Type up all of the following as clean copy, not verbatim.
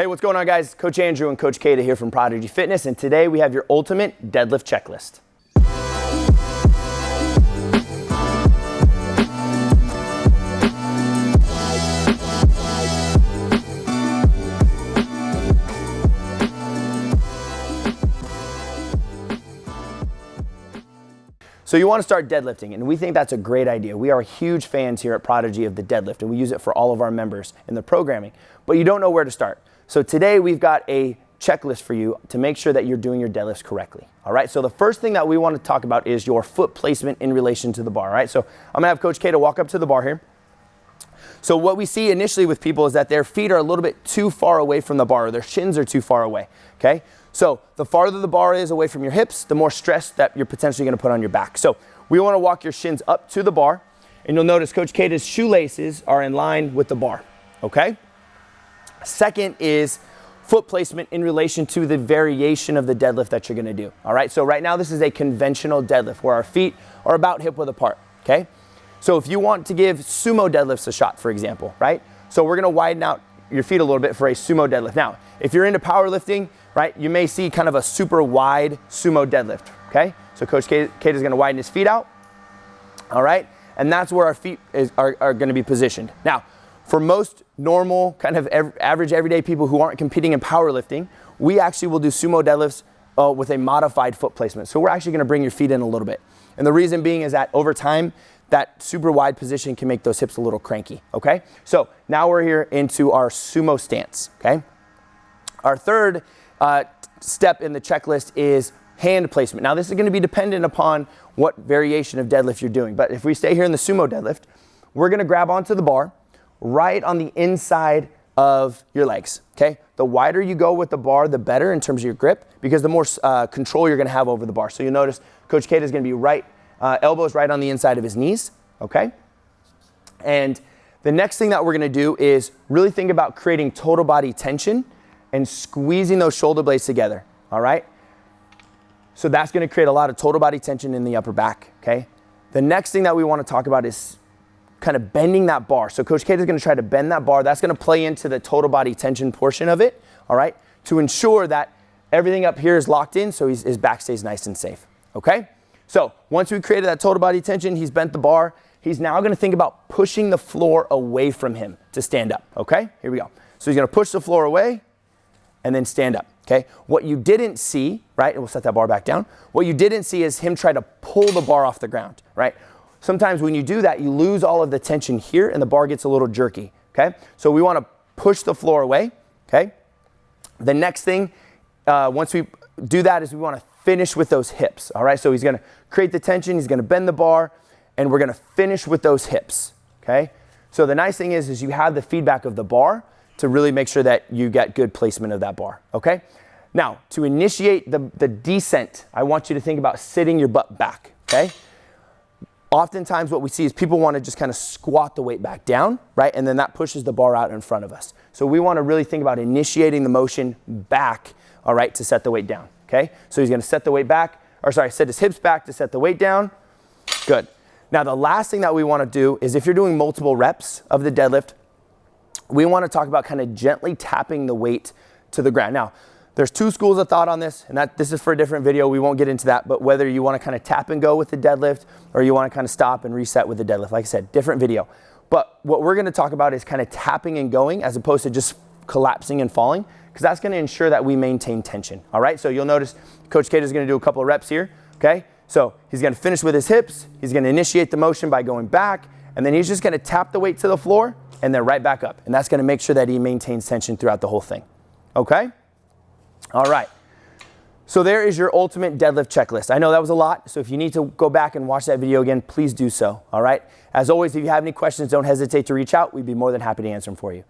Hey, what's going on, guys? Coach Andrew and Coach Kata here from Prodigy Fitness, and today we have your ultimate deadlift checklist. So you want to start deadlifting, and we think that's a great idea. We are huge fans here at Prodigy of the deadlift, and we use it for all of our members in the programming, but you don't know where to start. So today we've got a checklist for you to make sure that you're doing your deadlifts correctly. All right, so the first thing that we want to talk about is your foot placement in relation to the bar. All right, so I'm gonna have Coach Kata walk up to the bar here. So what we see initially with people is that their feet are a little bit too far away from the bar, or their shins are too far away, okay? So the farther the bar is away from your hips, the more stress that you're potentially gonna put on your back. So we wanna walk your shins up to the bar, and you'll notice Coach Kata's shoelaces are in line with the bar, okay? Second is foot placement in relation to the variation of the deadlift that you're gonna do, all right? So right now this is a conventional deadlift where our feet are about hip width apart, okay? So if you want to give sumo deadlifts a shot, for example, right? So we're gonna widen out your feet a little bit for a sumo deadlift. Now, if you're into powerlifting, right, you may see kind of a super wide sumo deadlift, okay? So Coach Kata's gonna widen his feet out, all right? And that's where our feet are gonna be positioned. Now, for most normal, kind of average everyday people who aren't competing in powerlifting, we actually will do sumo deadlifts with a modified foot placement. So we're actually gonna bring your feet in a little bit. And the reason being is that over time, that super wide position can make those hips a little cranky, okay? So now we're here into our sumo stance, okay? Our third step in the checklist is hand placement. Now this is gonna be dependent upon what variation of deadlift you're doing. But if we stay here in the sumo deadlift, we're gonna grab onto the bar right on the inside of your legs, okay? The wider you go with the bar, the better in terms of your grip, because the more control you're gonna have over the bar. So you'll notice Coach Kata is gonna be right, elbows right on the inside of his knees, okay? And the next thing that we're gonna do is really think about creating total body tension and squeezing those shoulder blades together, all right? So that's gonna create a lot of total body tension in the upper back, okay? The next thing that we wanna talk about is kind of bending that bar. So Coach Kata is gonna try to bend that bar. That's gonna play into the total body tension portion of it, all right? To ensure that everything up here is locked in so his back stays nice and safe, okay? So once we created that total body tension, he's bent the bar, he's now gonna think about pushing the floor away from him to stand up, okay? Here we go. So he's gonna push the floor away and then stand up, okay? What you didn't see, right, and we'll set that bar back down, what you didn't see is him try to pull the bar off the ground, right? Sometimes when you do that, you lose all of the tension here and the bar gets a little jerky, okay? So we wanna push the floor away, okay? The next thing, once we do that, is we wanna finish with those hips, all right? So he's gonna create the tension, he's gonna bend the bar, and we're gonna finish with those hips, okay? So the nice thing is you have the feedback of the bar to really make sure that you get good placement of that bar, okay? Now, to initiate the descent, I want you to think about sitting your butt back, okay? Oftentimes what we see is people want to just kind of squat the weight back down, right? And then that pushes the bar out in front of us. So we want to really think about initiating the motion back, all right, to set the weight down, okay? So he's going to set the weight back, or sorry, set his hips back to set the weight down. Good. Now the last thing that we want to do is if you're doing multiple reps of the deadlift, we want to talk about kind of gently tapping the weight to the ground. Now, there's two schools of thought on this, and this is for a different video. We won't get into that, but whether you want to kind of tap and go with the deadlift or you want to kind of stop and reset with the deadlift, like I said, different video. But what we're going to talk about is kind of tapping and going as opposed to just collapsing and falling, because that's going to ensure that we maintain tension, all right? So you'll notice Coach Kata is going to do a couple of reps here, okay? So he's going to finish with his hips, he's going to initiate the motion by going back, and then he's just going to tap the weight to the floor and then right back up. And that's going to make sure that he maintains tension throughout the whole thing, okay? All right, so there is your ultimate deadlift checklist. I know that was a lot, so if you need to go back and watch that video again, please do so, all right? As always, if you have any questions, don't hesitate to reach out. We'd be more than happy to answer them for you.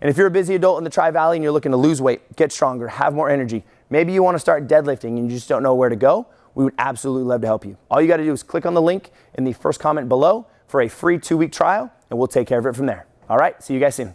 And if you're a busy adult in the Tri-Valley and you're looking to lose weight, get stronger, have more energy, maybe you want to start deadlifting and you just don't know where to go, we would absolutely love to help you. All you got to do is click on the link in the first comment below for a free 2-week trial, and we'll take care of it from there. All right, see you guys soon.